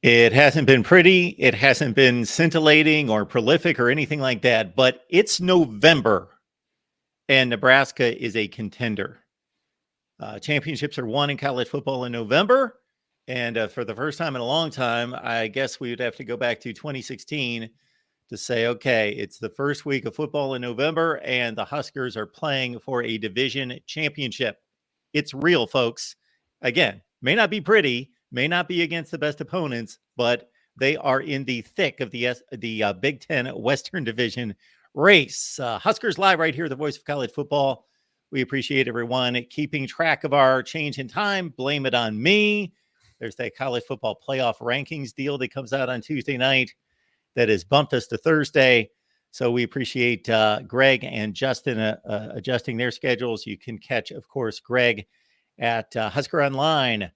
It hasn't been pretty. It hasn't been scintillating or prolific or anything like that, but it's November and Nebraska is a contender. Championships are won in college football in November. And for the first time in a long time, I guess we would have to go back to 2016 to say, okay, it's the first week of football in November and the Huskers are playing for a division championship. It's real, folks. Again, may not be pretty, may not be against the best opponents, but they are in the thick of the Big Ten Western Division race. Huskers Live right here, the voice of college football. We appreciate everyone keeping track of our change in time. Blame it on me. There's that college football playoff rankings deal that comes out on Tuesday night that has bumped us to Thursday. So we appreciate Greg and Justin adjusting their schedules. You can catch, of course, Greg at Husker Online,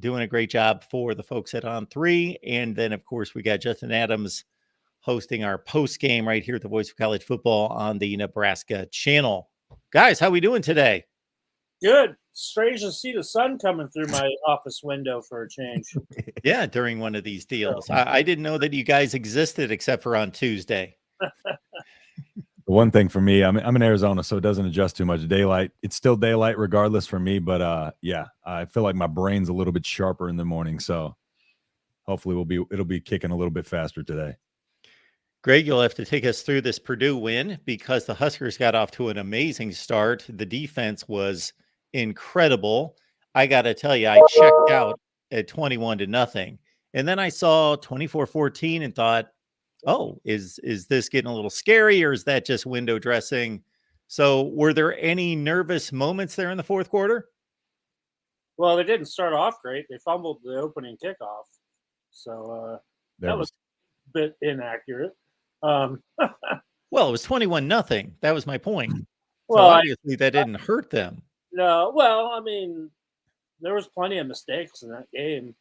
doing a great job for the folks at On3. And then, of course, we got Justin Adams hosting our post game right here at the Voice of College Football on the Nebraska channel. Guys, how we doing today? Good. Strange to see the sun coming through my office window for a change. Yeah, during one of these deals. I didn't know that you guys existed except for on Tuesday. The one thing for me, I'm in Arizona, so it doesn't adjust too much. Daylight, it's still daylight regardless for me, but yeah, I feel like my brain's a little bit sharper in the morning, so hopefully it'll be kicking a little bit faster today. Greg, you'll have to take us through this Purdue win because the Huskers got off to an amazing start. The defense was incredible. I got to tell you, I checked out at 21-0. And then I saw 24-14 and thought, oh, is this getting a little scary or is that just window dressing? So were there any nervous moments there in the fourth quarter? Well, they didn't start off great. They fumbled the opening kickoff. So that was a bit inaccurate. Well, it was 21-0. That was my point. Well, so obviously that didn't hurt them. No, well, I mean, there was plenty of mistakes in that game.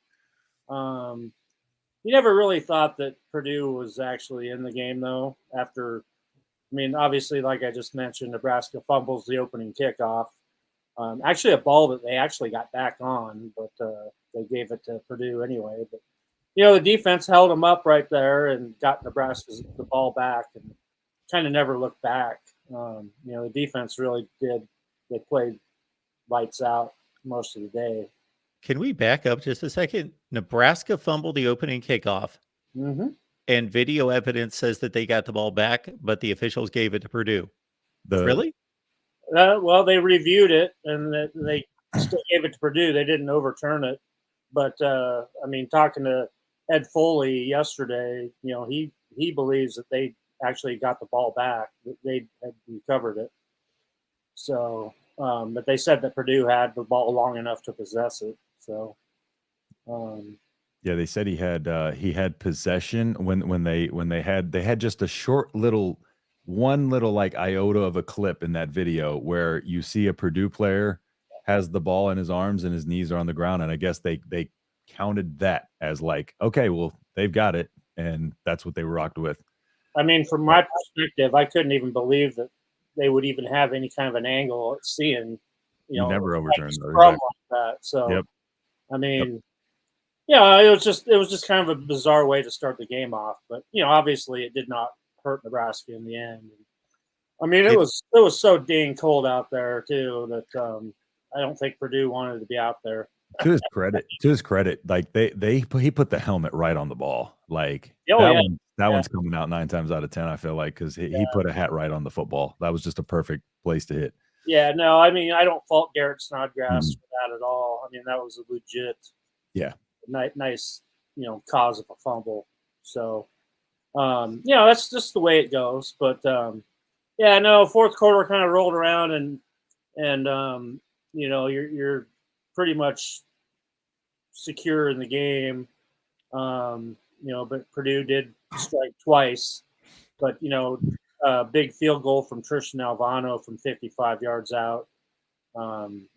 You never really thought that Purdue was actually in the game, though. Obviously, like I just mentioned, Nebraska fumbles the opening kickoff. Actually, a ball that they actually got back on, but they gave it to Purdue anyway. But the defense held them up right there and got Nebraska the ball back and kind of never looked back. The defense really did. They played lights out most of the day. Can we back up just a second? Nebraska fumbled the opening kickoff, and video evidence says that they got the ball back, but the officials gave it to Purdue. Really? Well, they reviewed it, and they still gave it to Purdue. They didn't overturn it. But, talking to Ed Foley yesterday, he believes that they actually got the ball back. They had recovered it. So, but they said that Purdue had the ball long enough to possess it. So, yeah, they said he had possession when they had just a short little like iota of a clip in that video where you see a Purdue player has the ball in his arms and his knees are on the ground, and I guess they counted that as like, okay, well, they've got it, and that's what they rocked with. From my perspective, I couldn't even believe that they would even have any kind of an angle at seeing, you never overturned like that. So, yep. Yeah, it was just kind of a bizarre way to start the game off. But obviously, it did not hurt Nebraska in the end. It was so dang cold out there too that I don't think Purdue wanted to be out there. To his credit, like he put the helmet right on the ball. Like that one's coming out 9 times out of 10. I feel like because he put a hat right on the football. That was just a perfect place to hit. Yeah, no, I don't fault Garrett Snodgrass for that at all. That was a legit, nice, cause of a fumble. So, that's just the way it goes. But fourth quarter kind of rolled around and you're pretty much secure in the game. But Purdue did strike twice. But a big field goal from Tristan Alvano from 55 yards out, kind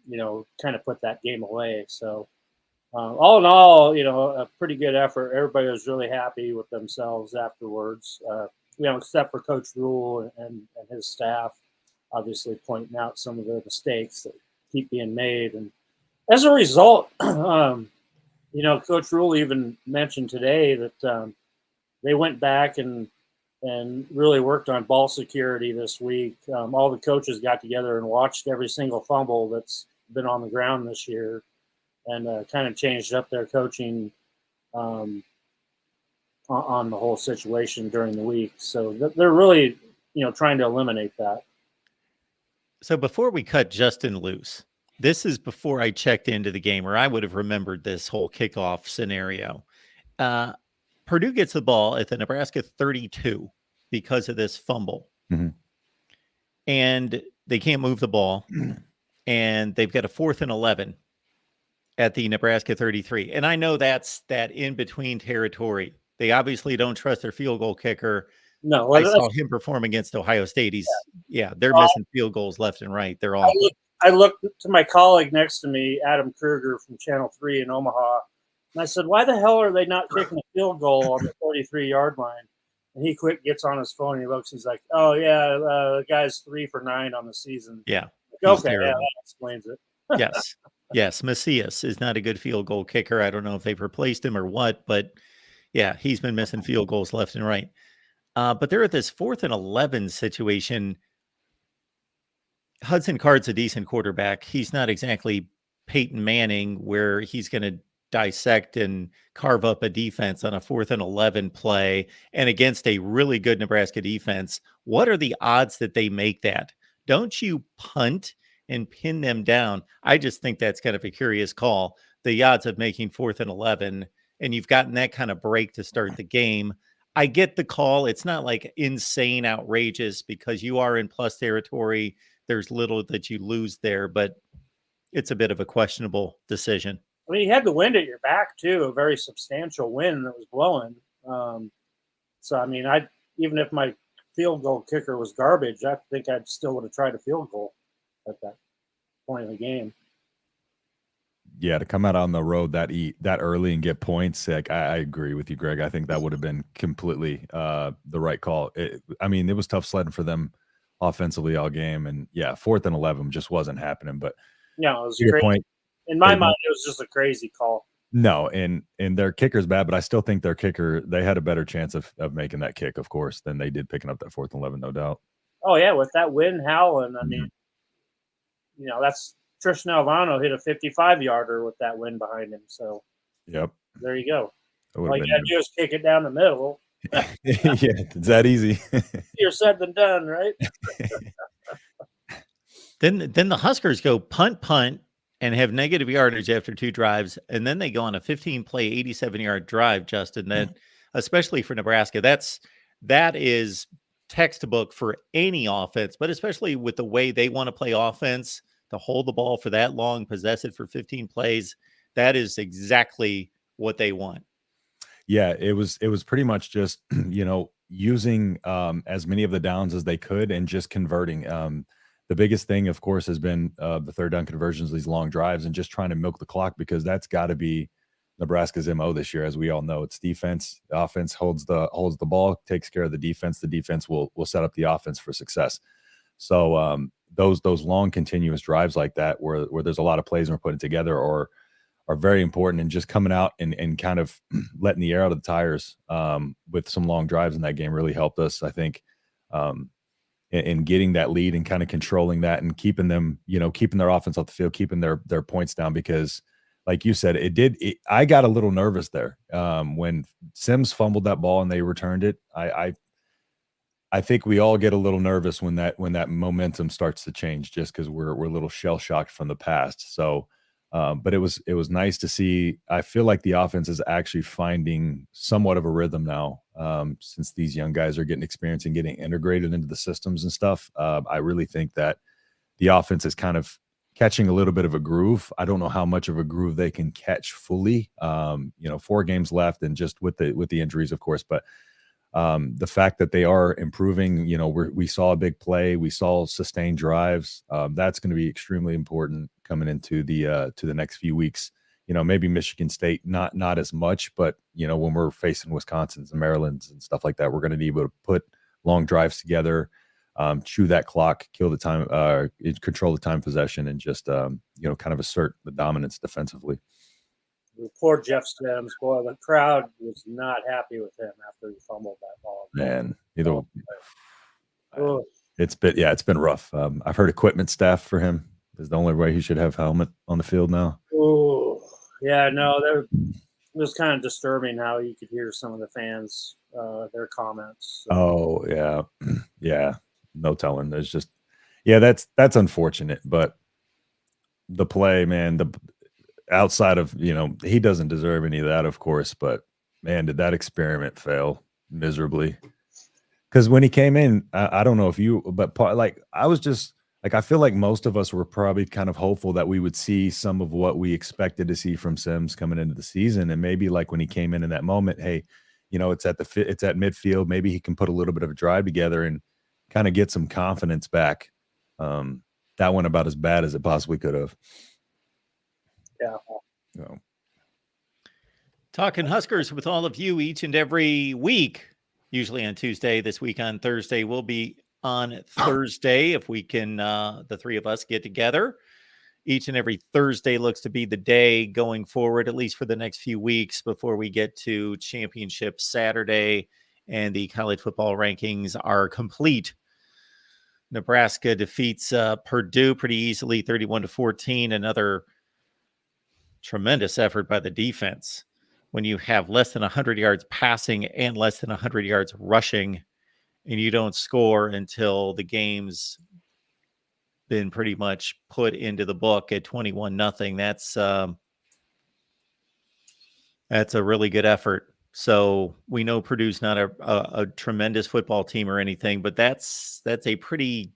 of put that game away. So all in all, a pretty good effort. Everybody was really happy with themselves afterwards, except for Coach Rule and his staff, obviously pointing out some of the mistakes that keep being made. And as a result, Coach Rule even mentioned today that they went back and really worked on ball security this week. All the coaches got together and watched every single fumble that's been on the ground this year, and kind of changed up their coaching on the whole situation during the week. So they're really, trying to eliminate that. So before we cut Justin loose, this is before I checked into the game, or I would have remembered this whole kickoff scenario. Purdue gets the ball at the Nebraska 32 because of this fumble. Mm-hmm. And they can't move the ball. And they've got a 4th and 11 at the Nebraska 33. And I know that's that in-between territory. They obviously don't trust their field goal kicker. No, I saw him perform against Ohio State. They're missing field goals left and right. They're all. I looked to my colleague next to me, Adam Kruger from Channel 3 in Omaha, and I said, why the hell are they not kicking a field goal on the 43-yard line? And he gets on his phone and he looks, he's like, oh, yeah, the guy's 3 for 9 on the season. Yeah. Okay, yeah, that explains it. Yes. Macias is not a good field goal kicker. I don't know if they've replaced him or what, but yeah, he's been missing field goals left and right. But they're at this 4th and 11 situation. Hudson Card's a decent quarterback. He's not exactly Peyton Manning, where he's going to dissect and carve up a defense on a 4th and 11 play and against a really good Nebraska defense. What are the odds that they make that? Don't you punt and pin them down? I just think that's kind of a curious call. The odds of making 4th and 11, and you've gotten that kind of break to start the game. I get the call. It's not like insane outrageous because you are in plus territory. There's little that you lose there, but it's a bit of a questionable decision. I mean, you had the wind at your back too, a very substantial wind that was blowing. So, I mean, even if my field goal kicker was garbage, I think I'd still would have tried a field goal at that point in the game. Yeah, to come out on the road that early and get points, I agree with you, Greg. I think that would have been completely the right call. It was tough sledding for them offensively all game, and 4th and 11 just wasn't happening. But it was crazy. Point, in my mind, it was just a crazy call. No, and their kicker's bad, but I still think their kicker, they had a better chance of making that kick, of course, than they did picking up that 4th and 11, no doubt. Oh yeah, with that wind howling, I mean, that's Tristan Alvano hit a 55-yarder with that wind behind him. So, yep, there you go. All you got to do is kick it down the middle. Yeah, it's that easy. Easier said than done, right? Then the Huskers go punt, and have negative yardage after 2 drives, and then they go on a 15-play, 87-yard drive, Justin, that, especially for Nebraska, that is textbook for any offense, but especially with the way they want to play offense, to hold the ball for that long, possess it for 15 plays, that is exactly what they want. Yeah, it was pretty much just, using as many of the downs as they could and just converting. The biggest thing, of course, has been the third down conversions, these long drives, and just trying to milk the clock, because that's got to be Nebraska's MO this year. As we all know, it's defense. The offense holds the ball, takes care of the defense. The defense will set up the offense for success. So those long continuous drives like that, where there's a lot of plays we're putting together, are very important, and just coming out and kind of letting the air out of the tires with some long drives in that game really helped us, I think. In getting that lead and kind of controlling that and keeping them, keeping their offense off the field, keeping their points down, because like you said, I got a little nervous there when Sims fumbled that ball and they returned it. I think we all get a little nervous when that momentum starts to change, just because we're a little shell shocked from the past. So, but it was nice to see. I feel like the offense is actually finding somewhat of a rhythm now, since these young guys are getting experience and getting integrated into the systems and stuff. I really think that the offense is kind of catching a little bit of a groove. I don't know how much of a groove they can catch fully. 4 games left, and just with the injuries, of course, but the fact that they are improving, we saw a big play, we saw sustained drives. That's going to be extremely important coming into the next few weeks. Maybe Michigan State, not as much, but when we're facing Wisconsin's and Maryland's and stuff like that, we're going to need to put long drives together, chew that clock, kill the time, control the time possession, and just kind of assert the dominance defensively. Poor Jeff Sims. Boy, the crowd was not happy with him after he fumbled that ball. Man, Oh. it's been rough. I've heard equipment staff for him is the only way he should have helmet on the field now. Oh, yeah, no, it was kind of disturbing how you could hear some of the fans, their comments. So. Oh yeah, yeah, no telling. There's just, yeah, that's unfortunate, but the play, man, the outside of, he doesn't deserve any of that, of course, but man, did that experiment fail miserably? Because when he came in, I don't know if you, but I was just like, I feel like most of us were probably kind of hopeful that we would see some of what we expected to see from Sims coming into the season, and maybe like when he came in that moment, hey, it's at midfield, maybe he can put a little bit of a drive together and kind of get some confidence back. That went about as bad as it possibly could have. Yeah. So. Talking Huskers with all of you each and every week, usually on Tuesday. This week on Thursday, we'll be on Thursday if we can, the three of us get together. Each and every Thursday looks to be the day going forward, at least for the next few weeks before we get to Championship Saturday and the college football rankings are complete. Nebraska defeats Purdue pretty easily, 31-14. Another tremendous effort by the defense. When you have less than 100 yards passing and less than 100 yards rushing, and you don't score until the game's been pretty much put into the book at 21-0, that's a really good effort. So we know Purdue's not a tremendous football team or anything, but that's a pretty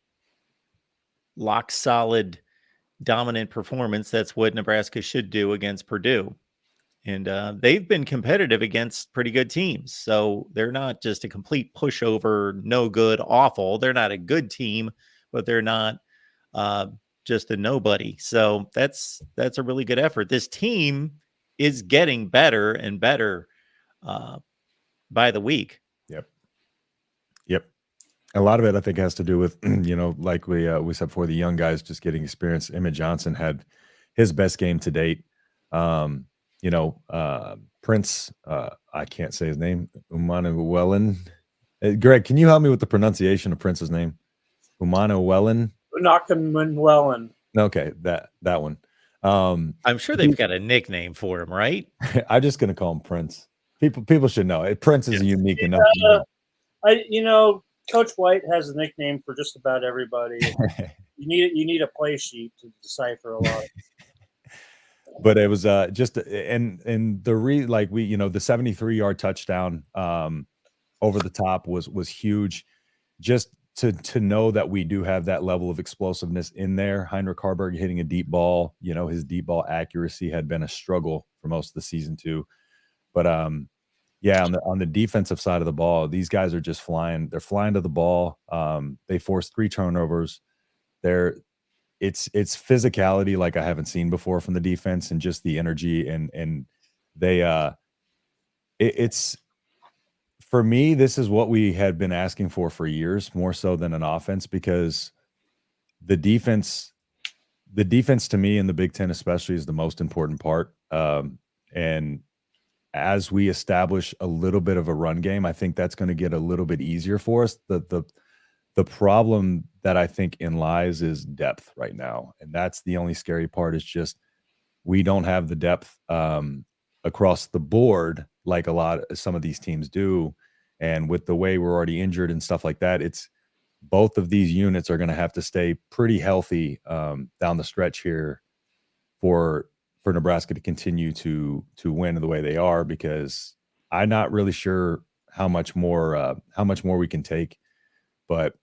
lock solid, dominant performance. That's what Nebraska should do against Purdue. And they've been competitive against pretty good teams. So they're not just a complete pushover, no good, awful. They're not a good team, but they're not just a nobody. So that's a really good effort. This team is getting better and better by the week. Yep. A lot of it, I think, has to do with, like we said before, the young guys just getting experience. Emmett Johnson had his best game to date. Prince, I can't say his name, Umanawellen. Greg, can you help me with the pronunciation of Prince's name? Umanawellen? Unakamwellen. Okay, that one. I'm sure they've got a nickname for him, right? I'm just going to call him Prince. People should know. Prince is unique enough. Coach White has a nickname for just about everybody. You need a play sheet to decipher a lot. But it was just the 73-yard touchdown over the top was huge. Just to know that we do have that level of explosiveness in there. Heinrich Harburg hitting a deep ball, his deep ball accuracy had been a struggle for most of the season too. But on the defensive side of the ball, these guys are just flying. They're flying to the ball. They forced 3 turnovers. It's physicality like I haven't seen before from the defense, and just the energy, and they it's for me, this is what we had been asking for years, more so than an offense, because the defense to me in the Big Ten especially is the most important part. And as we establish a little bit of a run game, I think that's going to get a little bit easier for us. The problem that I think lies is depth right now. And that's the only scary part, is just we don't have the depth across the board like some of these teams do. And with the way we're already injured and stuff like that, it's both of these units are going to have to stay pretty healthy down the stretch here for Nebraska to continue to win the way they are, because I'm not really sure how much more we can take. But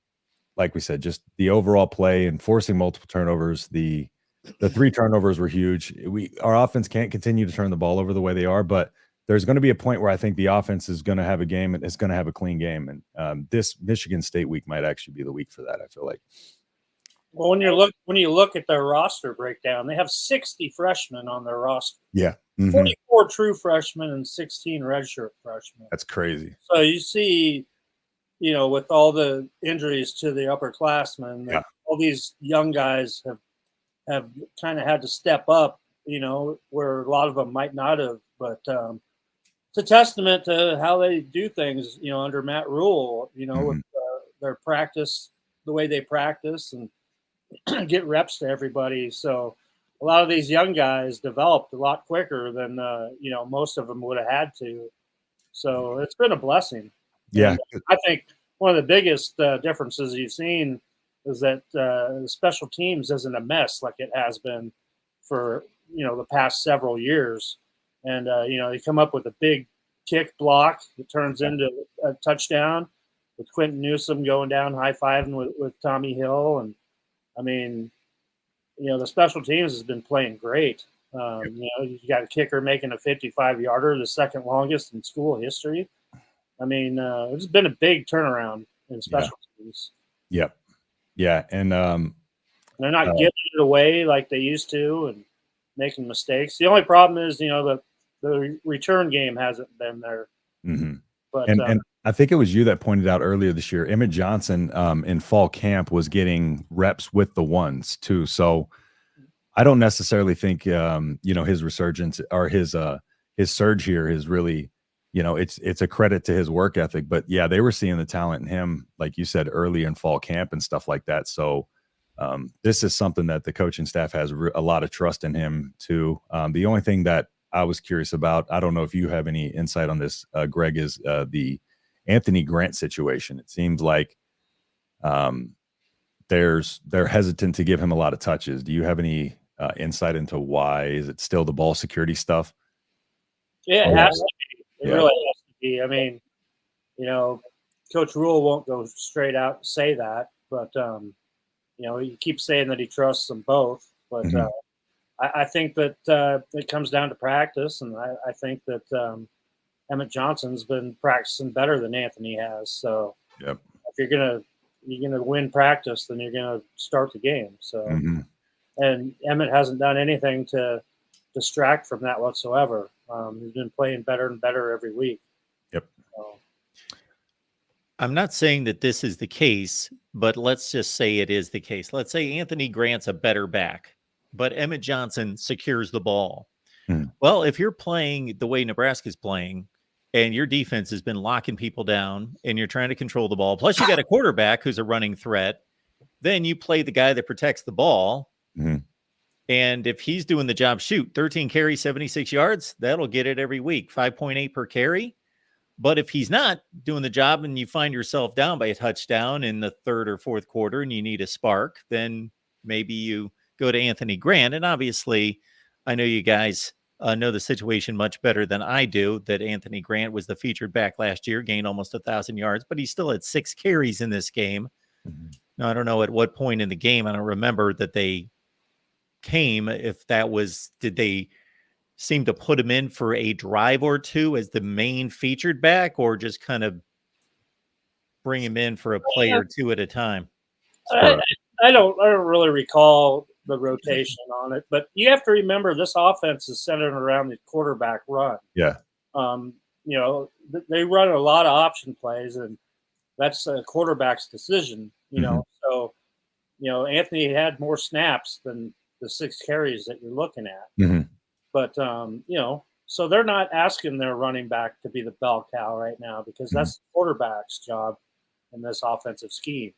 like we said, just the overall play and forcing multiple turnovers, the 3 turnovers were huge. Our offense can't continue to turn the ball over the way they are, but there's going to be a point where I think the offense is going to have a game, and it's going to have a clean game. And this Michigan State week might actually be the week for that, I feel like. Well, when you look at their roster breakdown, they have 60 freshmen on their roster. Yeah. 44 true freshmen and 16 redshirt freshmen. That's crazy. So you see, with all the injuries to the upperclassmen, all these young guys have kind of had to step up where a lot of them might not have. But it's a testament to how they do things, under Matt Rule, with their practice, the way they practice and get reps to everybody. So a lot of these young guys developed a lot quicker than, most of them would have had to. So it's been a blessing. Yeah. And I think one of the biggest differences you've seen is that the special teams isn't a mess like it has been for, the past several years. And, they come up with a big kick block that turns into a touchdown with Quentin Newsom going down high-fiving with Tommy Hill. And, I mean, the special teams has been playing great. You got a kicker making a 55-yarder, the second longest in school history. I mean, it's been a big turnaround in special teams. Yep. Yeah. And they're not giving it away like they used to and making mistakes. The only problem is, the return game hasn't been there. But and I think it was you that pointed out earlier this year, Emmett Johnson in fall camp was getting reps with the ones too. So I don't necessarily think, his resurgence or his surge here is really, it's a credit to his work ethic. But yeah, they were seeing the talent in him, like you said, early in fall camp and stuff like that. So this is something that the coaching staff has a lot of trust in him too. The only thing that I was curious about, I don't know if you have any insight on this, Greg, is the Anthony Grant situation. It seems like they're hesitant to give him a lot of touches. Do you have any insight into why? Is it still the ball security stuff? Yeah, it has to be. It really has to be. I mean, Coach Rule won't go straight out and say that, but he keeps saying that he trusts them both. But I think that it comes down to practice, and I think that Emmett Johnson's been practicing better than Anthony has. So if you're gonna win practice, then you're gonna start the game. So and Emmett hasn't done anything to distract from that whatsoever. He's been playing better and better every week. So. I'm not saying that this is the case, but let's just say it is the case. Let's say Anthony Grant's a better back, but Emmett Johnson secures the ball. Well, if you're playing the way Nebraska's playing and your defense has been locking people down and you're trying to control the ball, plus you got a quarterback who's a running threat, then you play the guy that protects the ball. And if he's doing the job, 13 carries, 76 yards, that'll get it every week, 5.8 per carry. But if he's not doing the job and you find yourself down by a touchdown in the third or fourth quarter and you need a spark, then maybe you go to Anthony Grant. And obviously, I know you guys know the situation much better than I do, that Anthony Grant was the featured back last year, gained almost 1,000 yards, but he still had 6 carries in this game. Now, I don't know at what point in the game, I don't remember that they came, if that was, did they seem to put him in for a drive or two as the main featured back, or just kind of bring him in for a play or two at a time? I don't really recall the rotation on it, but you have to remember this offense is centered around the quarterback run. They run a lot of option plays, and that's a quarterback's decision. So Anthony had more snaps than the 6 carries that you're looking at. But, so they're not asking their running back to be the bell cow right now, because that's the quarterback's job in this offensive scheme.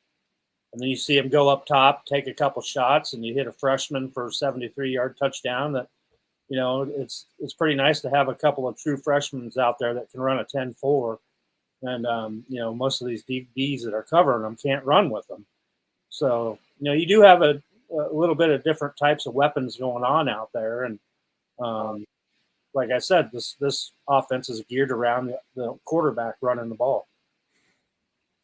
And then you see him go up top, take a couple shots, and you hit a freshman for a 73-yard touchdown. That, it's pretty nice to have a couple of true freshmen out there that can run a 10-4. And, most of these DBs that are covering them can't run with them. So, you do have a little bit of different types of weapons going on out there. And, like I said, this offense is geared around the quarterback running the ball.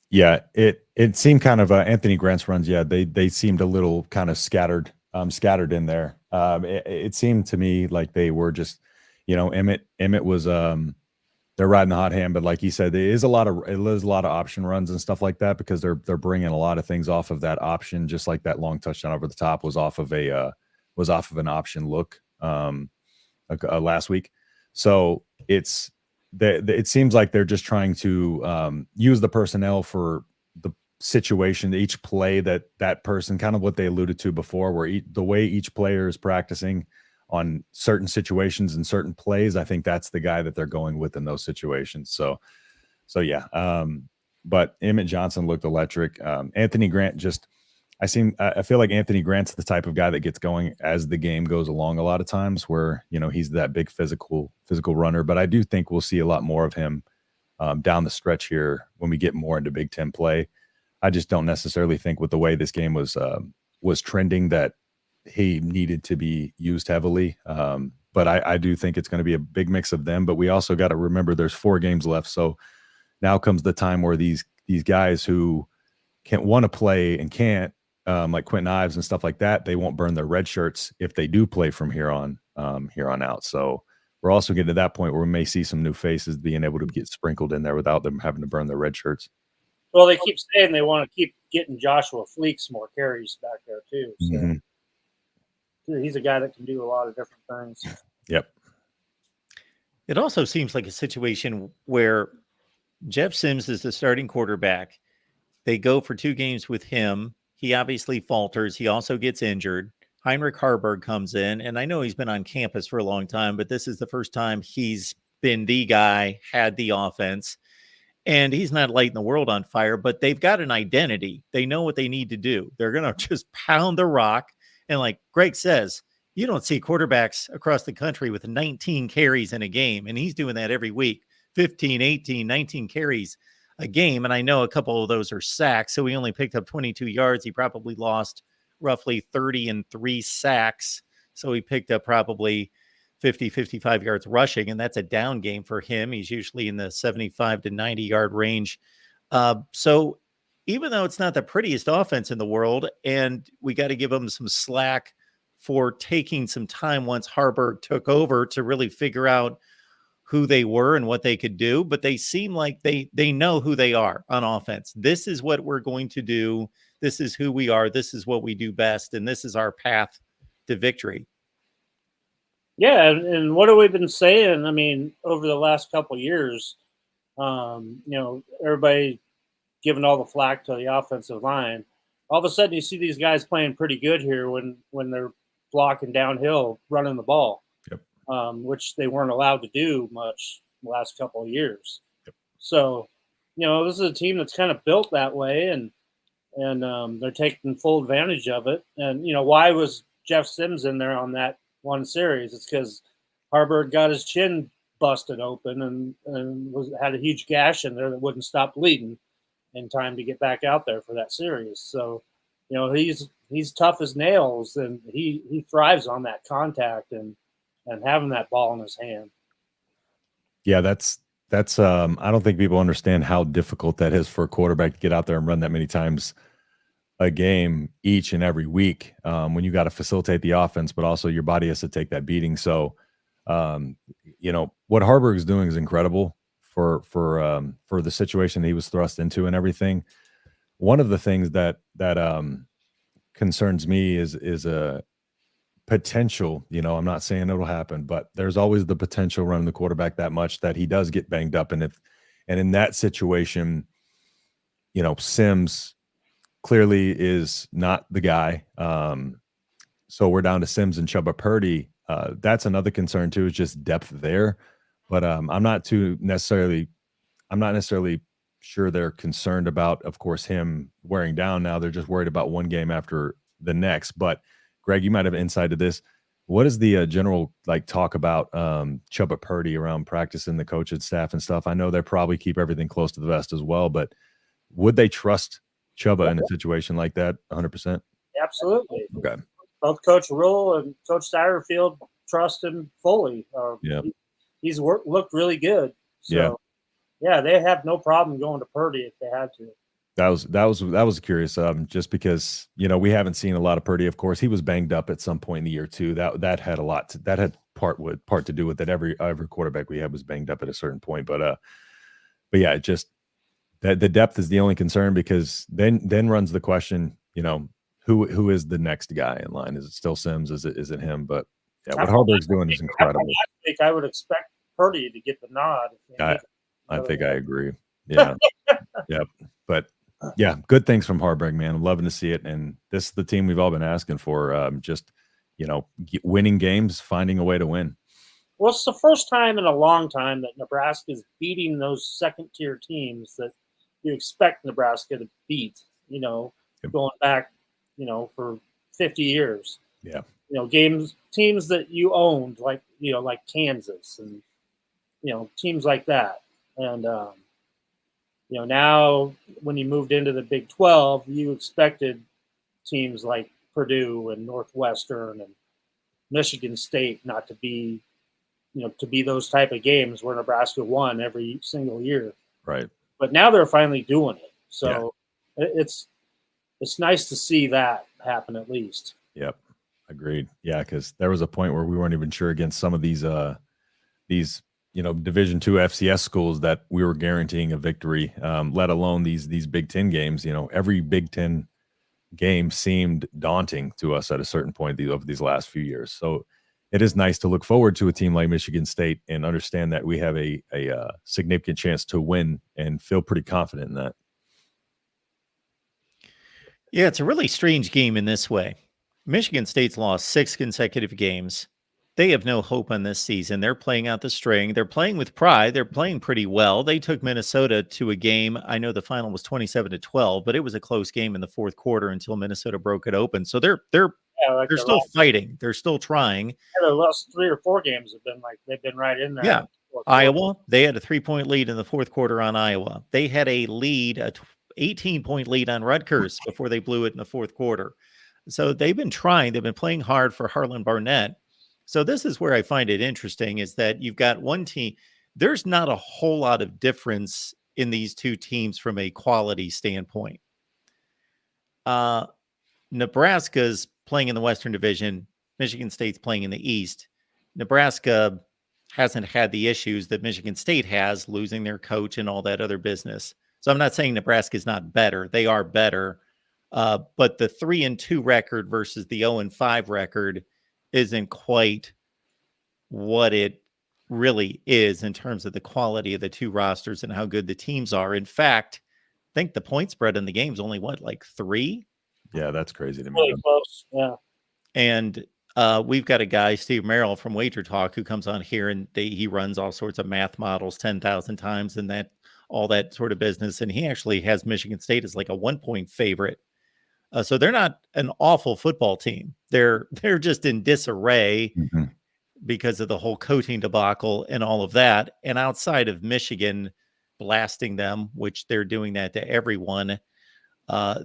Yeah, it seemed kind of Anthony Grant's runs. Yeah, they seemed a little kind of scattered in there. It seemed to me like they were just, Emmett was they're riding the hot hand, but like he said, there is a lot of option runs and stuff like that, because they're bringing a lot of things off of that option, just like that long touchdown over the top was off of an option look last week. So it seems like they're just trying to use the personnel for the situation, each play that person, kind of what they alluded to before, where the way each player is practicing on certain situations and certain plays, I think that's the guy that they're going with in those situations. So yeah. But Emmett Johnson looked electric. Anthony Grant I feel like Anthony Grant's the type of guy that gets going as the game goes along a lot of times, where, you know, he's that big physical runner. But I do think we'll see a lot more of him down the stretch here when we get more into Big Ten play. I just don't necessarily think with the way this game was trending that he needed to be used heavily. But I do think it's going to be a big mix of them. But we also got to remember there's 4 games left. So now comes the time where these guys who can't want to play and can't, like Quentin Ives and stuff like that, they won't burn their red shirts if they do play from here on out. So we're also getting to that point where we may see some new faces being able to get sprinkled in there without them having to burn their red shirts. Well, they keep saying they want to keep getting Joshua Fleeks more carries back there too. So he's a guy that can do a lot of different things. Yep. It also seems like a situation where Jeff Sims is the starting quarterback. They go for 2 games with him. He obviously falters. He also gets injured. Heinrich Haarberg comes in, and I know he's been on campus for a long time, but this is the first time he's been the guy, had the offense, and he's not lighting the world on fire, but they've got an identity. They know what they need to do. They're going to just pound the rock. And like Greg says, you don't see quarterbacks across the country with 19 carries in a game, and he's doing that every week, 15, 18, 19 carries a game. And I know a couple of those are sacks, so he only picked up 22 yards. He probably lost roughly 30 and 3 sacks. So he picked up probably 50, 55 yards rushing, and that's a down game for him. He's usually in the 75 to 90 yard range. So even though it's not the prettiest offense in the world, and we got to give him some slack for taking some time once Haarberg took over to really figure out who they were and what they could do, but they seem like they know who they are on offense. This is what we're going to do. This is who we are. This is what we do best. And this is our path to victory. Yeah. And what have we been saying? I mean, over the last couple of years, you know, everybody giving all the flack to the offensive line. All of a sudden you see these guys playing pretty good here when they're blocking downhill, running the ball. Which they weren't allowed to do much the last couple of years. So, you know, this is a team that's kind of built that way, and they're taking full advantage of it. And, you know, why was Jeff Sims in there on that one series? It's because Haarberg got his chin busted open and had a huge gash in there that wouldn't stop bleeding in time to get back out there for that series. So, you know, he's tough as nails, and he thrives on that contact and having that ball in his hand. Yeah, that's I don't think people understand how difficult that is for a quarterback to get out there and run that many times a game each and every week, when you got to facilitate the offense, but also your body has to take that beating. So, you know, what Haarberg is doing is incredible for the situation he was thrust into and everything. One of the things that concerns me is a potential, you know, I'm not saying it'll happen, but there's always the potential running the quarterback that much that he does get banged up. And in that situation, you know, Sims clearly is not the guy. So we're down to Sims and Chubba Purdy. That's another concern too, is just depth there. But I'm not necessarily sure they're concerned about, of course, him wearing down now. They're just worried about one game after the next. But Greg, you might have insight to this. What is the general talk about Chubba Purdy around practice and the coaching staff and stuff? I know they probably keep everything close to the vest as well, but would they trust Chubba in a situation like that 100%? Absolutely. Okay. Both Coach Rule and Coach Satterfield trust him fully. He's looked really good. So, yeah, they have no problem going to Purdy if they had to. That was curious, just because, you know, we haven't seen a lot of Purdy. Of course, he was banged up at some point in the year too. That had part to do with it. Every quarterback we had was banged up at a certain point. But yeah, just that the depth is the only concern, because then runs the question, you know, who is the next guy in line? Is it still Sims? Is it him? But yeah, what Haarberg's doing is incredible. I think I would expect Purdy to get the nod. I think I agree. Yeah. Yep. But yeah, good things from Haarberg, man. I'm loving to see it. And this is the team we've all been asking for. Just winning games, finding a way to win. Well, it's the first time in a long time that Nebraska is beating those second-tier teams that you expect Nebraska to beat, going back, for 50 years. Yeah. Teams that you owned, like Kansas and, teams like that. And, now when you moved into the Big 12, you expected teams like Purdue and Northwestern and Michigan State not to be, to be those type of games where Nebraska won every single year. Right. But now they're finally doing it. So it's nice to see that happen at least. Yep. Agreed. Yeah. Cause there was a point where we weren't even sure against some of these Division II FCS schools that we were guaranteeing a victory, let alone these Big Ten games. Every Big Ten game seemed daunting to us at a certain point over these last few years. So it is nice to look forward to a team like Michigan State and understand that we have a significant chance to win and feel pretty confident in that. Yeah, it's a really strange game in this way. Michigan State's lost 6 consecutive games. They have no hope on this season. They're playing out the string. They're playing with pride. They're playing pretty well. They took Minnesota to a game. I know the final was 27-12, but it was a close game in the fourth quarter until Minnesota broke it open. So they're still fighting. They're still trying. Yeah, the last 3 or 4 games have been they've been right in there. Yeah. Iowa, they had a 3-point lead in the fourth quarter on Iowa. They had a lead, 18-point lead on Rutgers before they blew it in the fourth quarter. So they've been trying. They've been playing hard for Harlan Barnett. So this is where I find it interesting is that you've got one team. There's not a whole lot of difference in these two teams from a quality standpoint. Nebraska's playing in the Western Division. Michigan State's playing in the East. Nebraska hasn't had the issues that Michigan State has, losing their coach and all that other business. So I'm not saying Nebraska is not better. They are better. But the 3-2 record versus the 0-5 record isn't quite what it really is in terms of the quality of the two rosters and how good the teams are. In fact, I think the point spread in the game is only 3? Yeah, that's crazy to me. Really close. Yeah. And we've got a guy, Steve Merrill from Wager Talk, who comes on here and he runs all sorts of math models 10,000 times and all that sort of business. And he actually has Michigan State as like a 1-point favorite. So they're not an awful football team. They're just in disarray because of the whole coaching debacle and all of that. And outside of Michigan blasting them, which they're doing that to everyone,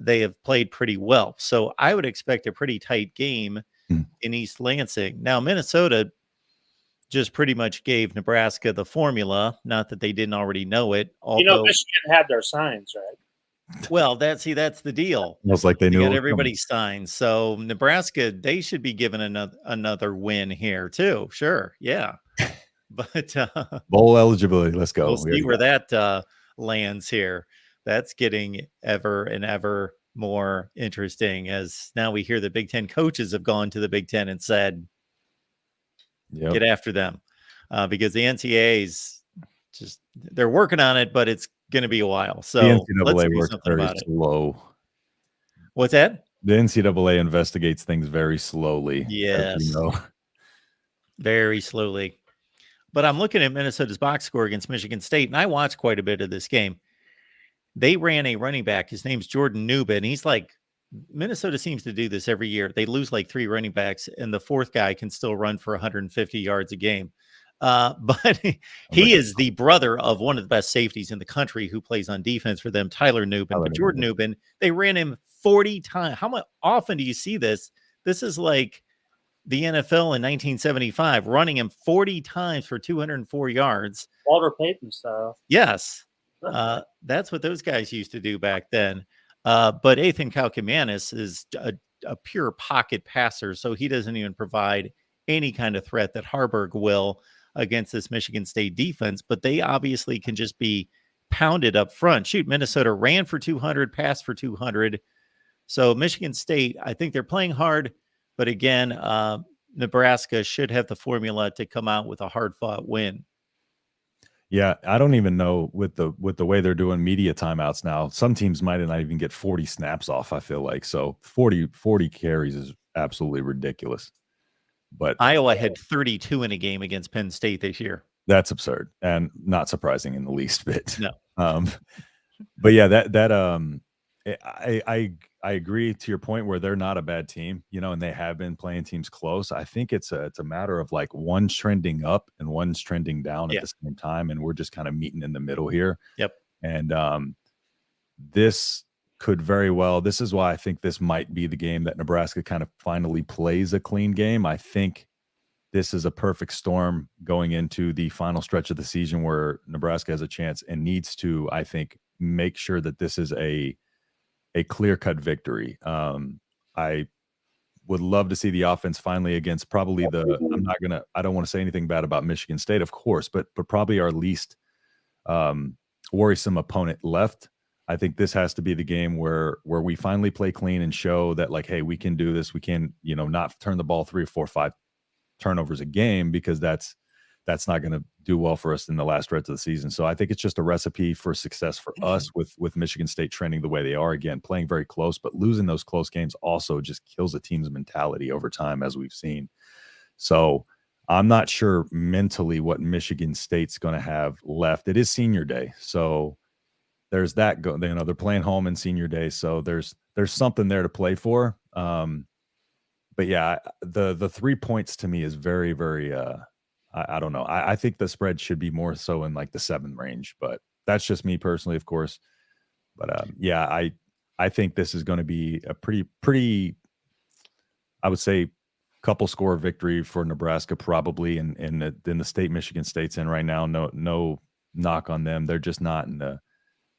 they have played pretty well. So I would expect a pretty tight game in East Lansing. Now, Minnesota just pretty much gave Nebraska the formula. Not that they didn't already know it. Although, Michigan had their signs, right? Well, that's the deal. Almost like they knew got everybody's signs. So Nebraska, they should be given another win here too. Sure, yeah. But bowl eligibility. Let's go. We'll see where that lands here. That's getting ever and ever more interesting as now we hear the Big Ten coaches have gone to the Big Ten and said, get after them because the NCAA's they're working on it, but it's going to be a while. So the NCAA works very slow. What's that? The NCAA investigates things very slowly. Yes. Very slowly. But I'm looking at Minnesota's box score against Michigan State, and I watched quite a bit of this game. They ran a running back. His name's Jordan Newman. He's like, Minnesota seems to do this every year. They lose like 3 running backs, and the fourth guy can still run for 150 yards a game. But he is the brother of one of the best safeties in the country who plays on defense for them, Tyler Newman. But Jordan Newman, they ran him 40 times. How often do you see this? This is like the NFL in 1975, running him 40 times for 204 yards. Walter Payton style. Yes. That's what those guys used to do back then. But Ethan Kalkamanis is a pure pocket passer, so he doesn't even provide any kind of threat that Harburg will against this Michigan State defense, but they obviously can just be pounded up front. Shoot, Minnesota ran for 200, passed for 200. So Michigan State, I think they're playing hard, but again, Nebraska should have the formula to come out with a hard-fought win. Yeah, I don't even know with the way they're doing media timeouts now. Some teams might not even get 40 snaps off, I feel like. So 40 carries is absolutely ridiculous. But Iowa had 32 in a game against Penn State this year. That's absurd and not surprising in the least bit. No. But yeah, I agree to your point where they're not a bad team, and they have been playing teams close. I think it's a matter of like one's trending up and one's trending down at the same time, and we're just kind of meeting in the middle here. Yep. And this could very well. This is why I think this might be the game that Nebraska kind of finally plays a clean game. I think this is a perfect storm going into the final stretch of the season where Nebraska has a chance and needs to, I think, make sure that this is a clear-cut victory. I would love to see the offense finally against probably I don't want to say anything bad about Michigan State, of course, but probably our least worrisome opponent left. I think this has to be the game where we finally play clean and show that, like, hey, we can do this. We can, not turn the ball 3 or 4 or 5 turnovers a game, because that's not going to do well for us in the last stretch of the season. So I think it's just a recipe for success for us with Michigan State trending the way they are, again, playing very close, but losing those close games also just kills a team's mentality over time, as we've seen. So I'm not sure mentally what Michigan State's going to have left. It is senior day, so there's that they're playing home in senior day, so there's something there to play for. But yeah, the 3 points to me is very, very I don't know. I think the spread should be more so in like the 7 range, but that's just me personally, of course. But yeah, I think this is going to be a pretty, I would say, couple score victory for Nebraska, probably in the state Michigan State's in right now. No knock on them. They're just not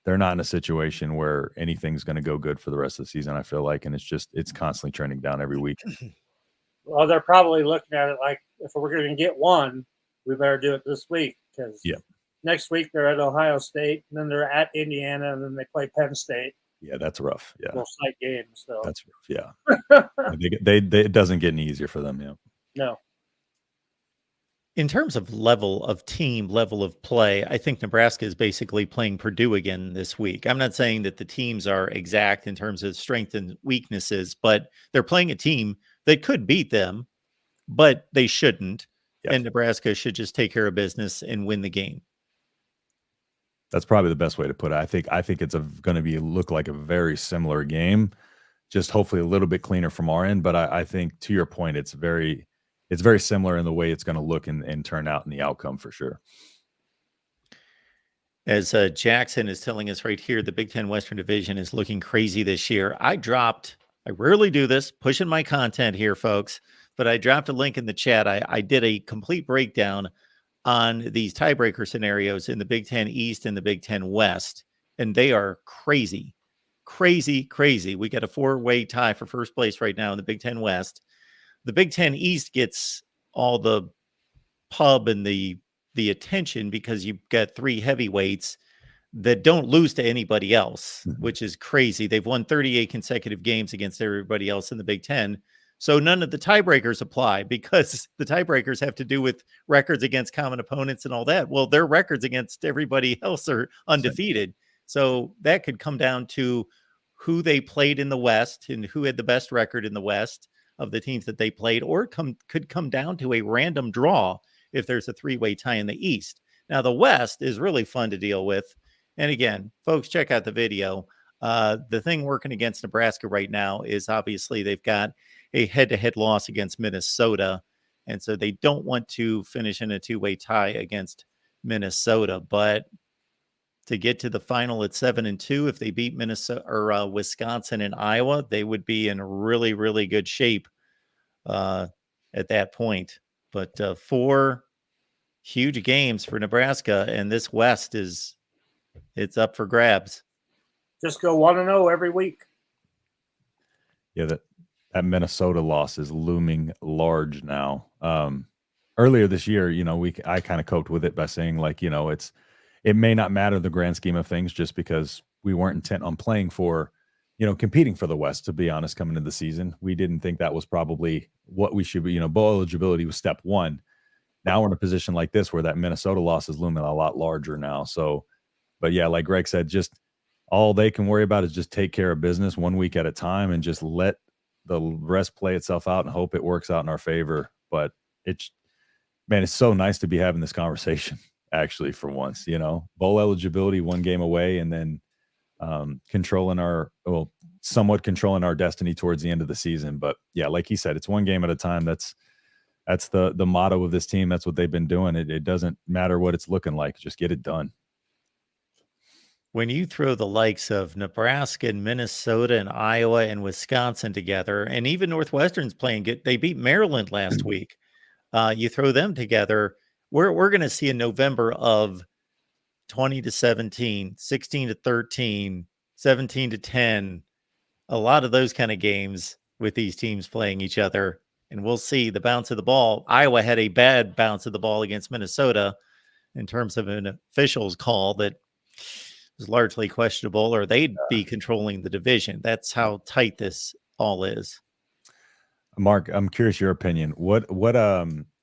they're not in a situation where anything's going to go good for the rest of the season, I feel like, and it's constantly trending down every week. Well, they're probably looking at it like, if we're going to get one, we better do it this week, because next week they're at Ohio State, and then they're at Indiana, and then they play Penn State. Yeah, that's rough. Yeah, both site games. So that's rough. Yeah, it doesn't get any easier for them. Yeah, no. In terms of level of play, I think Nebraska is basically playing Purdue again this week. I'm not saying that the teams are exact in terms of strength and weaknesses, but they're playing a team that could beat them, but they shouldn't. Yes. And Nebraska should just take care of business and win the game. That's probably the best way to put it. I think it's going to look like a very similar game, just hopefully a little bit cleaner from our end. But I think, to your point, it's very similar in the way it's going to look and turn out in the outcome for sure. As Jackson is telling us right here, the Big Ten Western Division is looking crazy this year. I rarely do this, pushing my content here, folks, but I dropped a link in the chat. I did a complete breakdown on these tiebreaker scenarios in the Big Ten East and the Big Ten West, and they are crazy, crazy, crazy. We got a 4-way tie for first place right now in the Big Ten West. The Big Ten East gets all the pub and the attention because you've got 3 heavyweights that don't lose to anybody else, which is crazy. They've won 38 consecutive games against everybody else in the Big Ten. So none of the tiebreakers apply, because the tiebreakers have to do with records against common opponents and all that. Well, their records against everybody else are undefeated. So that could come down to who they played in the West and who had the best record in the West of the teams that they played, or could come down to a random draw if there's a 3-way tie in the East. Now, the West is really fun to deal with. And again, folks, check out the video. The thing working against Nebraska right now is obviously they've got a head-to-head loss against Minnesota, and so they don't want to finish in a 2-way tie against Minnesota. But to get to the final at 7-2, if they beat Minnesota or Wisconsin and Iowa, they would be in really, really good shape at that point. But 4 huge games for Nebraska, and this West it's up for grabs. Just go 1-0 every week. Yeah, that Minnesota loss is looming large now. Earlier this year, I kind of coped with it by saying, like, it may not matter the grand scheme of things, just because we weren't intent on playing for, competing for the West, to be honest, coming into the season. We didn't think that was probably what we should be. Bowl eligibility was step 1. Now we're in a position like this where that Minnesota loss is looming a lot larger now. So, but yeah, like Greg said, just all they can worry about is just take care of business 1 week at a time and just let the rest play itself out and hope it works out in our favor but it's so nice to be having this conversation actually for once, bowl eligibility, one game away, and then somewhat controlling our destiny towards the end of the season. But yeah, like he said, it's one game at a time. That's the motto of this team. That's what they've been doing. It doesn't matter what it's looking like, just get it done. When you throw the likes of Nebraska and Minnesota and Iowa and Wisconsin together, and even Northwestern's playing good, they beat Maryland last week. You throw them together, we're going to see a November of 20-17, 16-13, 17-10, a lot of those kind of games with these teams playing each other. And we'll see the bounce of the ball. Iowa had a bad bounce of the ball against Minnesota in terms of an official's call that was largely questionable, or they'd be controlling the division. That's how tight this all is. Mark, I'm curious your opinion. What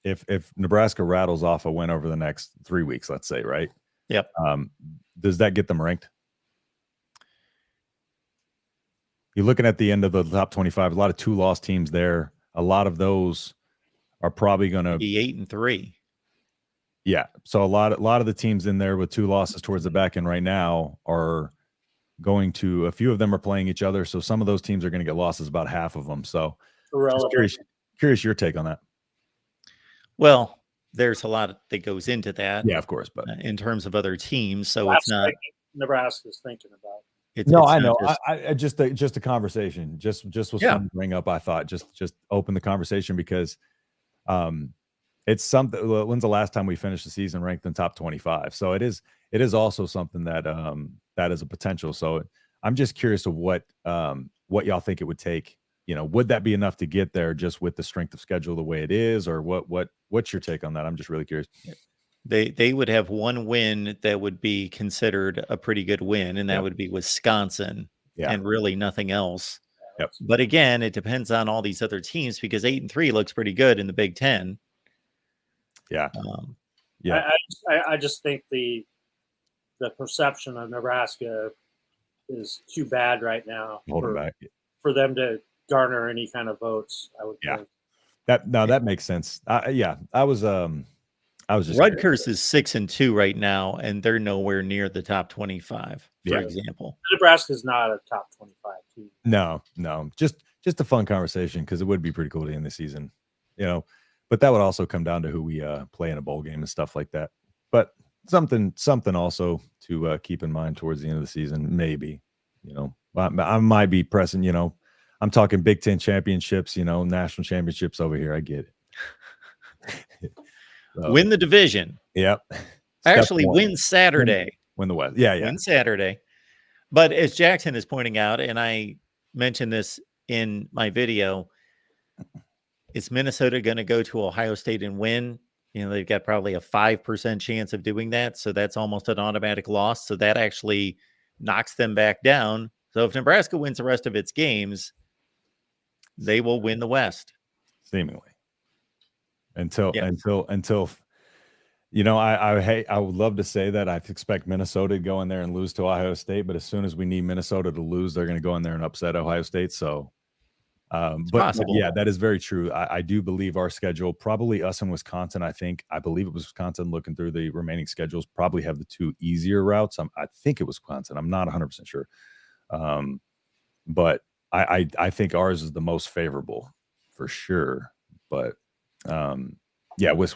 if Nebraska rattles off a win over the next 3 weeks, let's say, right? Yep. Does that get them ranked? You're looking at the end of the top 25, a lot of 2-loss teams there. A lot of those are probably going to be 8-3. Yeah. So a lot of the teams in there with 2 losses towards the back end right now are going to, a few of them are playing each other. So some of those teams are going to get losses, about half of them. So just curious your take on that. Well, there's a lot that goes into that. Yeah, of course. But in terms of other teams, so it's not Nebraska's thinking about. I know. I just a conversation. Just was fun to bring up. I thought just open the conversation because it's something. When's the last time we finished the season ranked in top 25? So it is also something that that is a potential. So I'm just curious of what y'all think it would take. Would that be enough to get there just with the strength of schedule the way it is, or what's your take on that? I'm just really curious. They would have one win that would be considered a pretty good win, and that would be Wisconsin, and really nothing else. Yep. But again, it depends on all these other teams because 8-3 looks pretty good in the Big Ten. Yeah. I just think the perception of Nebraska is too bad right now for them to garner any kind of votes. I would think. That makes sense. I was just Rutgers is 6-2 right now, and they're nowhere near the top 25, for example. Nebraska is not a top 25 team. No, just a fun conversation because it would be pretty cool to end the season, But that would also come down to who we play in a bowl game and stuff like that. But something also to keep in mind towards the end of the season, maybe. I might be pressing. I'm talking Big Ten championships, national championships over here. I get it. Win the division. Yep. Actually, win Saturday. Win the West. Yeah. Win Saturday. But as Jackson is pointing out, and I mentioned this in my video, is Minnesota going to go to Ohio State and win? They've got probably a 5% chance of doing that. So that's almost an automatic loss. So that actually knocks them back down. So if Nebraska wins the rest of its games, they will win the West. Seemingly. Until I would love to say that I expect Minnesota to go in there and lose to Ohio State, but as soon as we need Minnesota to lose, they're going to go in there and upset Ohio State. So, but yeah, that is very true. I do believe our schedule, probably us and Wisconsin. I believe it was Wisconsin. Looking through the remaining schedules, probably have the 2 easier routes. I think it was Wisconsin. I'm not 100% sure, but I think ours is the most favorable for sure. But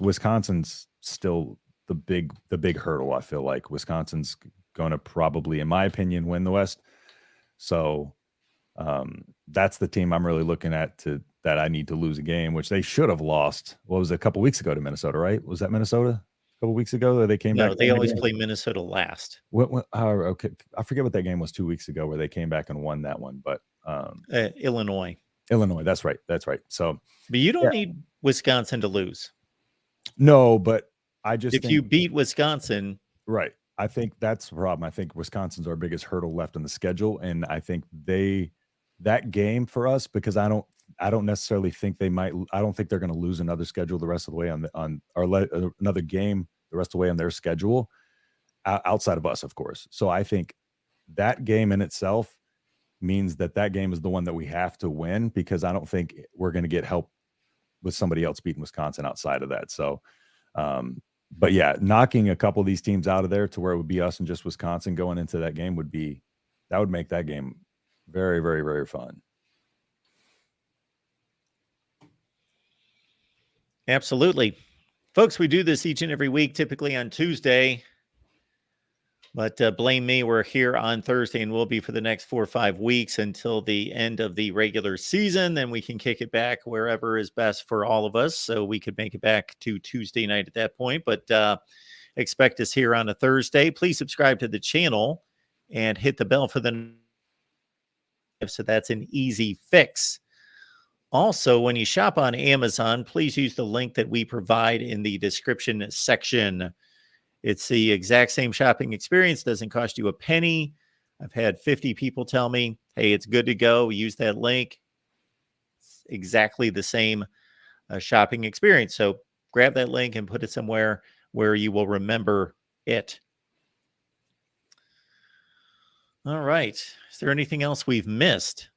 Wisconsin's still the big hurdle. I feel like Wisconsin's going to probably, in my opinion, win the West. So that's the team I'm really looking at that I need to lose a game, which they should have lost. What was it, a couple weeks ago to Minnesota, right? Was that Minnesota a couple weeks ago that they came back? No, they always play Minnesota last. Okay, I forget what that game was 2 weeks ago where they came back and won that one, but Illinois. That's right. So, but you don't need Wisconsin to lose. No, but I just if you beat Wisconsin, right? I think that's the problem. I think Wisconsin's our biggest hurdle left in the schedule, and I think that game for us, because I don't necessarily think they might. I don't think they're going to lose another schedule the rest of the way another game the rest of the way on their schedule outside of us, of course. So I think that game in itself means that game is the one that we have to win, because I don't think we're going to get help with somebody else beating Wisconsin outside of that. So, but yeah, knocking a couple of these teams out of there to where it would be us and just Wisconsin going into that game would make that game very, very, very fun. Absolutely. Folks, we do this each and every week, typically on Tuesday. But blame me, we're here on Thursday and we'll be for the next 4 or 5 weeks until the end of the regular season. Then we can kick it back wherever is best for all of us. So we could make it back to Tuesday night at that point. But expect us here on a Thursday. Please subscribe to the channel and hit the bell for the so that's an easy fix. Also, when you shop on Amazon, please use the link that we provide in the description section. It's the exact same shopping experience. Doesn't cost you a penny. I've had 50 people tell me, hey, it's good to go. Use that link. It's exactly the same shopping experience. So grab that link and put it somewhere where you will remember it. All right. Is there anything else we've missed?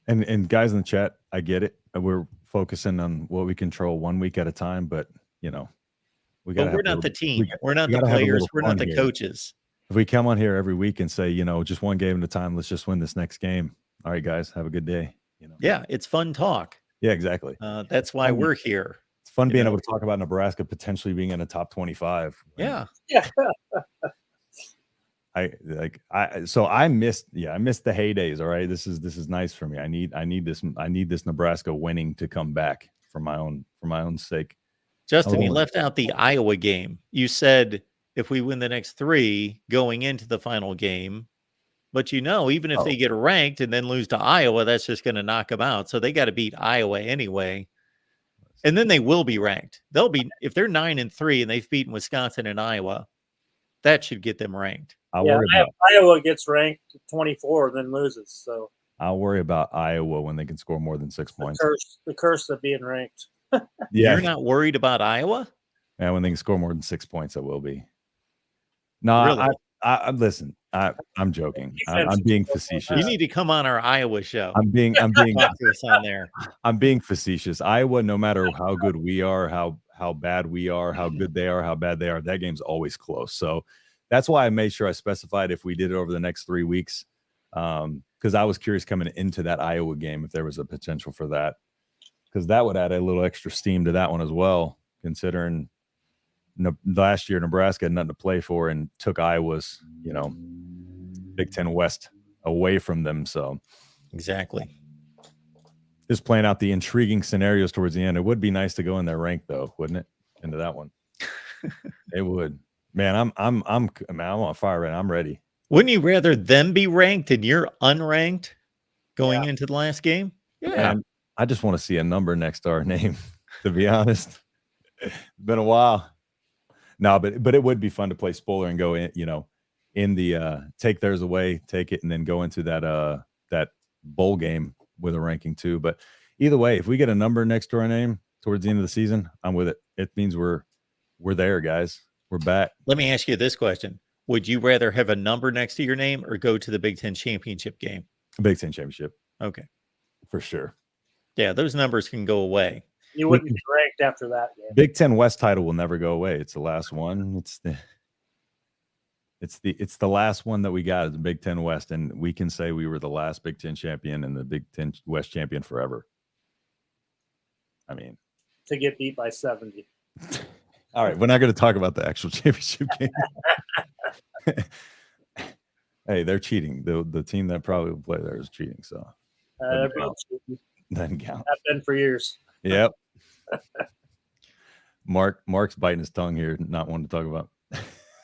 And guys in the chat, I get it. We're focusing on what we control 1 week at a time, but we're not the team. We're not the players. We're not the coaches. If we come on here every week and say, just one game at a time, let's just win this next game. All right, guys, have a good day. Yeah, it's fun talk. Yeah, exactly. That's why we're here. It's fun being able to talk about Nebraska potentially being in a top 25. Yeah. I missed the heydays. All right. This is nice for me. I need this Nebraska winning to come back for my own sake. Justin, you left out the Iowa game. You said if we win the next 3 going into the final game, but even if they get ranked and then lose to Iowa, that's just going to knock them out. So they got to beat Iowa anyway. And then they will be ranked. If they're 9-3 and they've beaten Wisconsin and Iowa, that should get them ranked. Iowa gets ranked 24 and then loses. So I'll worry about Iowa when they can score more than 6 points. The curse of being ranked. Yeah. You're not worried about Iowa? Yeah, when they can score more than 6 points, I will be. No, really? Listen. I'm joking. I'm being facetious. You need to come on our Iowa show. I'm being on there. I'm being facetious. Iowa, no matter how good we are, how bad we are, how good they are, how bad they are, that game's always close. So that's why I made sure I specified if we did it over the next 3 weeks, because I was curious coming into that Iowa game if there was a potential for that, because that would add a little extra steam to that one as well, considering last year Nebraska had nothing to play for and took Iowa's, Big Ten West away from them. So exactly. Just playing out the intriguing scenarios towards the end. It would be nice to go in there ranked though, wouldn't it? Into that one. It would. Man, I'm on fire right now. I'm ready. Wouldn't you rather them be ranked and you're unranked going into the last game? Yeah. I just want to see a number next to our name, to be honest. It's been a while. No, but it would be fun to play spoiler and go in, in the take theirs away, take it, and then go into that bowl game with a ranking too. But either way, if we get a number next to our name towards the end of the season, I'm with it. It means we're there, guys. We're back. Let me ask you this question. Would you rather have a number next to your name or go to the Big Ten championship game? Big Ten championship. Okay. For sure. Yeah, those numbers can go away. You wouldn't be ranked after that game. Big Ten West title will never go away. It's the last one. It's the last one that we got is the Big Ten West, and we can say we were the last Big Ten champion and the Big Ten West champion forever. I mean, to get beat by 70. All right, we're not going to talk about the actual championship game. Hey, they're cheating. The team that probably will play there is cheating. So doesn't count. I've been for years. Yep. Mark's biting his tongue here, not wanting to talk about.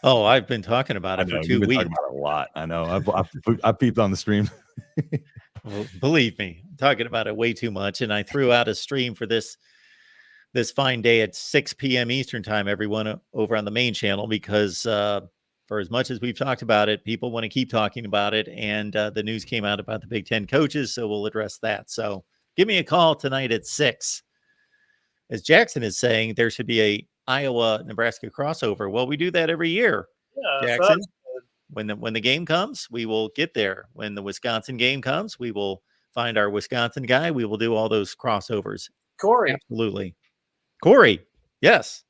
Oh, I've been talking about it for 2 weeks. Talking about it a lot. I know. I've peeped on the stream. Well, believe me, I'm talking about it way too much. And I threw out a stream for this fine day at 6 p.m. Eastern time, everyone over on the main channel, because for as much as we've talked about it, people want to keep talking about it. And the news came out about the Big Ten coaches, so we'll address that. So give me a call tonight at 6. As Jackson is saying, there should be a Iowa-Nebraska crossover. Well, we do that every year, Jackson. When the game comes, we will get there. When the Wisconsin game comes, we will find our Wisconsin guy. We will do all those crossovers Corey. Absolutely. Corey. Yes.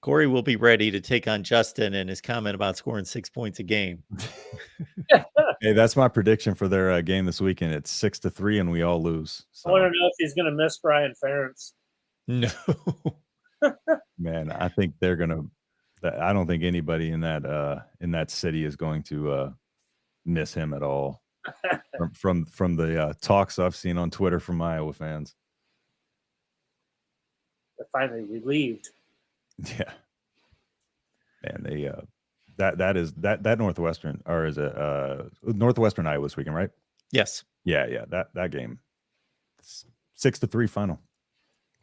Corey will be ready to take on Justin and his comment about scoring 6 points a game. Hey, that's my prediction for their game this weekend. It's 6-3, and we all lose. So. I want to know if he's going to miss Brian Ferentz. No. Man, I think they're gonna. I don't think anybody in that city is going to miss him at all. from the talks I've seen on Twitter from Iowa fans. They're finally relieved. Yeah, man, they that Northwestern, or is it Northwestern Iowa this weekend, right? Yes. Yeah. That game, 6-3 final.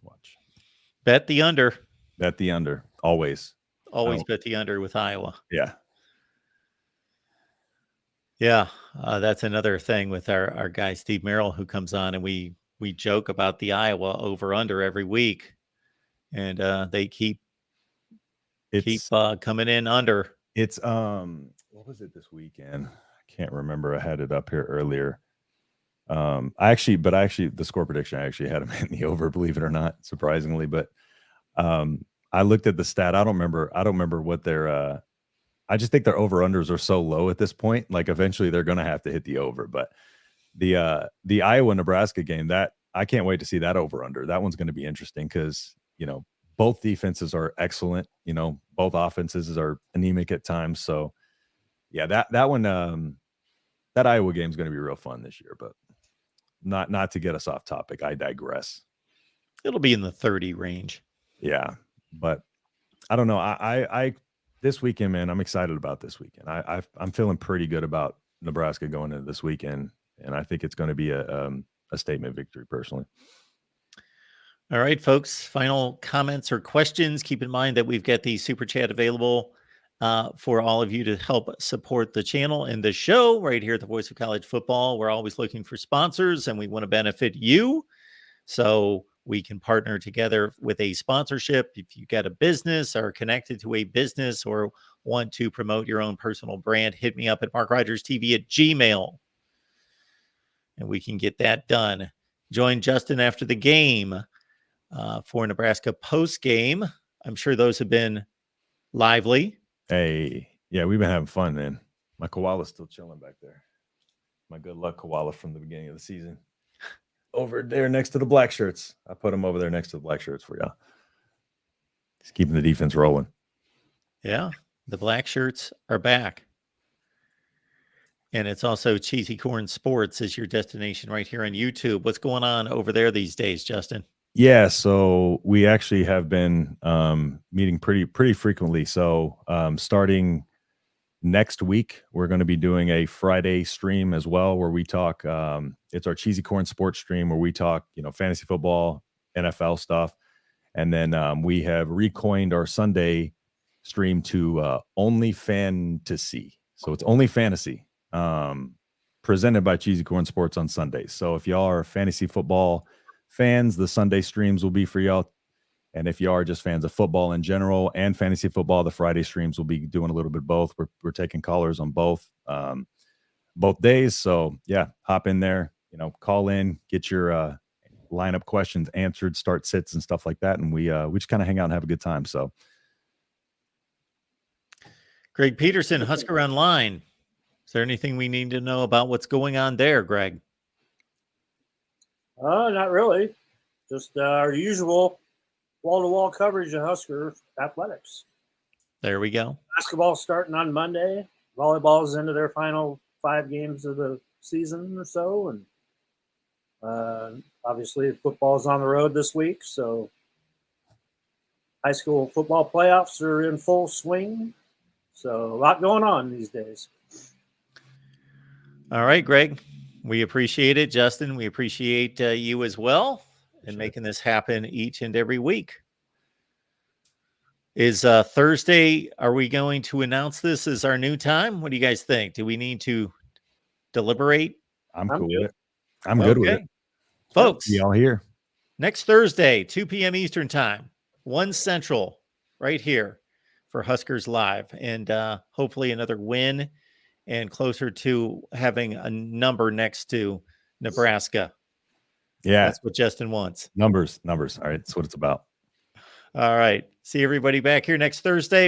Watch. Bet the under. Bet the under. Always bet the under with Iowa. Yeah. Yeah. That's another thing with our guy, Steve Merrill, who comes on, and we joke about the Iowa over under every week, and they keep coming in under. It's what was it this weekend? I can't remember. I had it up here earlier. I actually the score prediction, I actually had them in the over, believe it or not, surprisingly. But I looked at the stat. I don't remember what their I just think their over unders are so low at this point. Like eventually they're gonna have to hit the over. But the Iowa Nebraska game, that I can't wait to see that over under. That one's gonna be interesting because both defenses are excellent. Both offenses are anemic at times. So yeah, that one, that Iowa game is going to be real fun this year, but not to get us off topic. I digress. It'll be in the 30 range. Yeah. But I don't know. I this weekend, man, I'm excited about this weekend. I'm feeling pretty good about Nebraska going into this weekend. And I think it's going to be a statement victory personally. All right, folks, final comments or questions. Keep in mind that we've got the super chat available for all of you to help support the channel and the show right here at the Voice of College Football. We're always looking for sponsors, and we want to benefit you. So we can partner together with a sponsorship. If you got a business or connected to a business or want to promote your own personal brand, hit me up at MarkRogersTV at Gmail, and we can get that done. Join Justin after the game for Nebraska post game. I'm sure those have been lively. Hey, yeah, we've been having fun, man. My koala's still chilling back there. My good luck koala from the beginning of the season. Over there next to the black shirts. I put him over there next to the black shirts for y'all. He's keeping the defense rolling. Yeah, the black shirts are back. And it's also Cheesy Corn Sports is your destination right here on YouTube. What's going on over there these days, Justin? Yeah, so we actually have been meeting pretty frequently. So starting next week, we're going to be doing a Friday stream as well, where we talk. It's our Cheesy Corn Sports stream where we talk, fantasy football, NFL stuff, and then we have recoined our Sunday stream to Only Fantasy. So it's Only Fantasy, presented by Cheesy Corn Sports on Sundays. So if y'all are fantasy football fans, the Sunday streams will be for y'all. And if you are just fans of football in general and fantasy football, the Friday streams will be doing a little bit of both. We're taking callers on both days. So yeah, hop in there, call in, get your lineup questions answered, start sits and stuff like that. And we just kind of hang out and have a good time. So Greg Peterson, Husker Online. Is there anything we need to know about what's going on there, Greg? Not really. Just our usual wall-to-wall coverage of Husker athletics. There we go. Basketball starting on Monday. Volleyball is into their final 5 games of the season or so. And obviously football is on the road this week. So high school football playoffs are in full swing. So a lot going on these days. All right, Greg. We appreciate it. Justin, we appreciate you as well and making this happen each and every week. Is Thursday, are we going to announce this as our new time? What do you guys think? Do we need to deliberate? I'm cool with it. I'm good with it. Folks, y'all here. Next Thursday, 2 p.m. Eastern time, 1 Central, right here for Huskers Live. And hopefully another win and closer to having a number next to Nebraska. Yeah. That's what Justin wants. Numbers. All right. That's what it's about. All right. See everybody back here next Thursday.